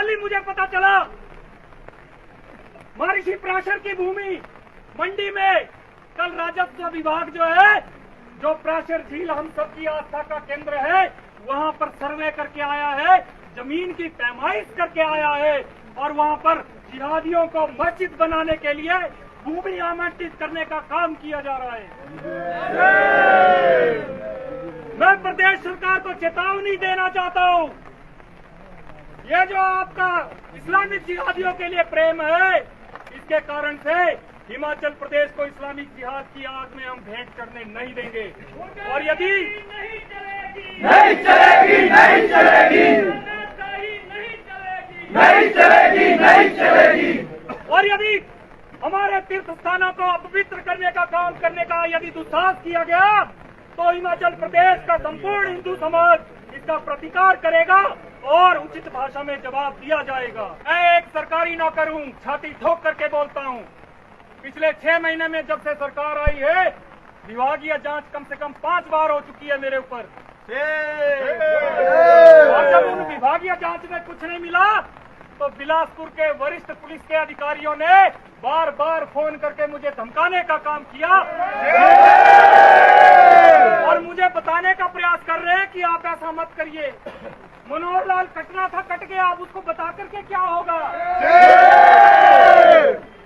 कल ही मुझे पता चला महर्षि पराशर की भूमि मंडी में कल राजस्व विभाग जो है, जो पराशर झील हम सबकी आस्था का केंद्र है, वहां पर सर्वे करके आया है, जमीन की पैमाइश करके आया है और वहां पर जिहादियों को मस्जिद बनाने के लिए भूमि आवंटित करने का काम किया जा रहा है। मैं प्रदेश सरकार को चेतावनी देना चाहता हूं, ये जो आपका इस्लामिक जिहादियों के लिए प्रेम है, इसके कारण से हिमाचल प्रदेश को इस्लामिक जिहाद की आग में हम भेंट करने नहीं देंगे। और यदि नहीं चलेगी, नहीं चलेगी, नहीं चलेगी, नहीं चलेगी, नहीं चलेगी। और यदि हमारे तीर्थ स्थानों को अपवित्र करने का काम करने का यदि दुस्साहस किया गया तो हिमाचल प्रदेश का संपूर्ण हिंदू समाज इसका प्रतिकार करेगा और उचित भाषा में जवाब दिया जाएगा। मैं एक सरकारी नौकर हूँ, छाती ठोक करके बोलता हूँ, पिछले 6 महीने में जब से सरकार आई है, विभागीय जांच कम से कम 5 बार हो चुकी है मेरे ऊपर। और जब उन विभागीय जांच में कुछ नहीं मिला तो बिलासपुर के वरिष्ठ पुलिस के अधिकारियों ने बार बार फोन करके मुझे धमकाने का काम किया और मुझे बताने का प्रयास कर रहे हैं कि आप ऐसा मत करिए। मनोहर लाल कटना था, कट गया, अब उसको बता करके क्या होगा।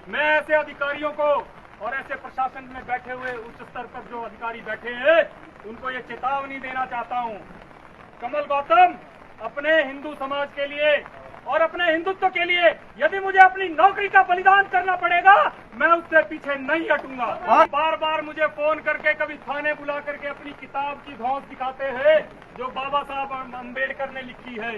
मैं ऐसे अधिकारियों को और ऐसे प्रशासन में बैठे हुए उच्च स्तर पर जो अधिकारी बैठे हैं उनको ये चेतावनी देना चाहता हूँ, कमल गौतम अपने हिंदू समाज के लिए और अपने हिंदुत्व के लिए यदि मुझे अपनी नौकरी का बलिदान करना पड़ेगा, मैं उससे पीछे नहीं हटूंगा। बार बार मुझे फोन करके कभी थाने बुला करके अपनी किताब की धौंस दिखाते हैं जो बाबा साहब अम्बेडकर ने लिखी है,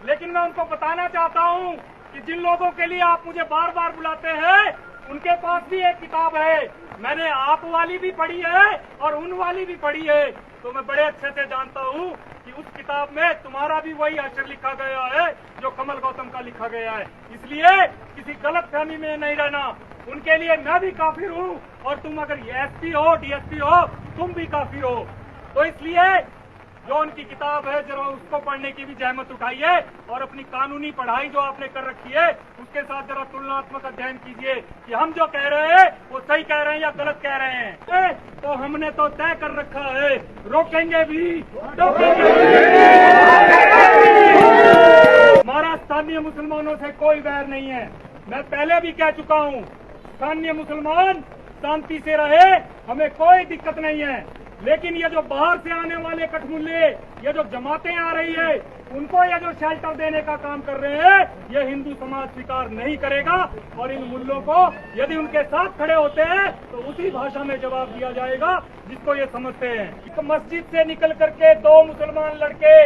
लेकिन मैं उनको बताना चाहता हूं कि जिन लोगों के लिए आप मुझे बार बार बुलाते हैं उनके पास भी एक किताब है, मैंने आप वाली भी पढ़ी है और उन वाली भी पढ़ी है, तो मैं बड़े अच्छे से जानता हूं कि उस किताब में तुम्हारा भी वही अक्षर लिखा गया है जो कमल गौतम का लिखा गया है। इसलिए किसी गलत फहमी में नहीं रहना, उनके लिए मैं भी काफिर हूं और तुम अगर एसपी हो, डीएसपी हो, तुम भी काफिर हो। तो इसलिए जो उनकी किताब है जरा उसको पढ़ने की भी जहमत उठाइए और अपनी कानूनी पढ़ाई जो आपने कर रखी है उसके साथ जरा तुलनात्मक अध्ययन कीजिए कि हम जो कह रहे हैं वो सही कह रहे हैं या गलत कह रहे हैं। तो हमने तो तय कर रखा है, रोकेंगे भी, टोकेंगे भी। हमारा स्थानीय मुसलमानों से कोई वैर नहीं है, मैं पहले भी कह चुका हूँ, स्थानीय मुसलमान शांति से रहे, हमें कोई दिक्कत नहीं है। लेकिन ये जो बाहर से आने वाले कठमुल्ले, ये जो जमातें आ रही है, उनको ये जो शेल्टर देने का काम कर रहे हैं, ये हिंदू समाज स्वीकार नहीं करेगा और इन मुल्लों को यदि उनके साथ खड़े होते हैं तो उसी भाषा में जवाब दिया जाएगा जिसको ये समझते हैं। एक मस्जिद से निकल करके 2 मुसलमान लड़के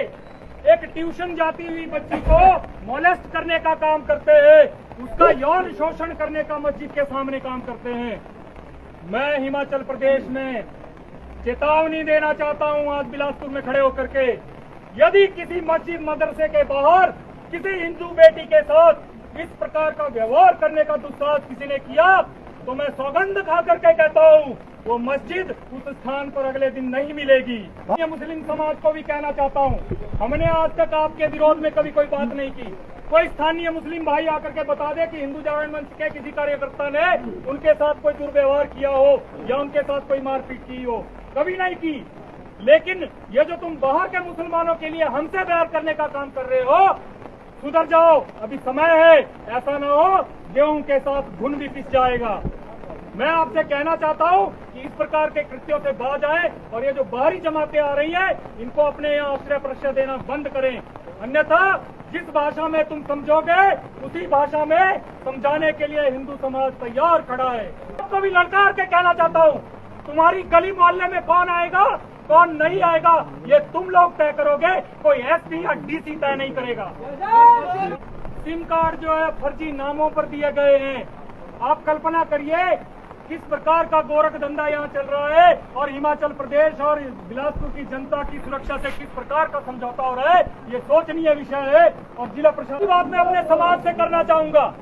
एक ट्यूशन जाती हुई बच्ची को मोलेस्ट करने का काम करते हैं, उसका यौन शोषण करने का मस्जिद के सामने काम करते हैं। मैं हिमाचल प्रदेश में चेतावनी देना चाहता हूं आज बिलासपुर में खड़े होकर के, यदि किसी मस्जिद मदरसे के बाहर किसी हिंदू बेटी के साथ इस प्रकार का व्यवहार करने का दुस्साहस किसी ने किया तो मैं सौगंध खा करके कहता हूं वो मस्जिद उस स्थान पर अगले दिन नहीं मिलेगी। मैं मुस्लिम समाज को भी कहना चाहता हूं, हमने आज तक आपके विरोध में कभी कोई बात नहीं की। कोई स्थानीय मुस्लिम भाई आकर के बता दे कि हिंदू जागरण मंच के किसी कार्यकर्ता ने उनके साथ कोई दुर्व्यवहार किया हो या उनके साथ कोई मारपीट की हो, कभी नहीं की। लेकिन ये जो तुम बाहर के मुसलमानों के लिए हमसे बैर करने का काम कर रहे हो, सुधर जाओ, अभी समय है, ऐसा न हो गेहूं के साथ घुन भी पिस जाएगा। मैं आपसे कहना चाहता हूं कि इस प्रकार के कृत्यों से बाज आए और ये जो बाहरी जमातें आ रही हैं इनको अपने यहाँ आश्रय प्रश्रय देना बंद करें, अन्यथा जिस भाषा में तुम समझोगे उसी भाषा में समझाने के लिए हिंदू समाज तैयार खड़ा है। आपको भी ललकार के कहना चाहता हूँ, तुम्हारी गली मोहल्ले में कौन आएगा कौन नहीं आएगा ये तुम लोग तय करोगे, कोई एसपी या डीसी तय नहीं करेगा। सिम कार्ड जो है फर्जी नामों पर दिए गए हैं, आप कल्पना करिए किस प्रकार का गोरख धंधा यहाँ चल रहा है और हिमाचल प्रदेश और बिलासपुर की जनता की सुरक्षा से किस प्रकार का समझौता हो रहा है, ये सोचनीय विषय है। और जिला प्रशासन की बात मैं अपने समाज से करना चाहूंगा,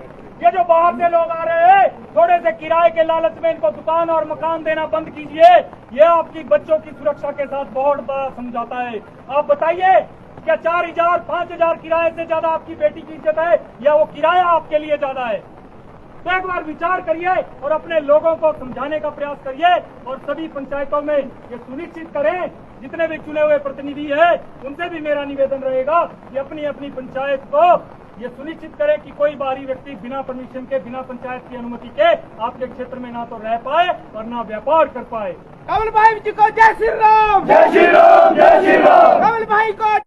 ये जो बाहर से लोग आ रहे हैं थोड़े से किराए के लालच में इनको दुकान और मकान देना बंद कीजिए, ये आपकी बच्चों की सुरक्षा के साथ बहुत बड़ा समझौता है। आप बताइए क्या 4,000 5,000 किराए से ज्यादा आपकी बेटी की इज्जत है, या वो किराया आपके लिए ज्यादा है? तो एक बार विचार करिए और अपने लोगों को समझाने का प्रयास करिए और सभी पंचायतों में ये सुनिश्चित करें, जितने भी चुने हुए प्रतिनिधि हैं उनसे भी मेरा निवेदन रहेगा कि अपनी अपनी पंचायत को ये सुनिश्चित करें कि कोई बाहरी व्यक्ति बिना परमिशन के, बिना पंचायत की अनुमति के आपके क्षेत्र में ना तो रह पाए और ना व्यापार कर पाए। कमल भाई जी को जय श्री राम। जय श्री राम, जय श्री राम। कमल भाई को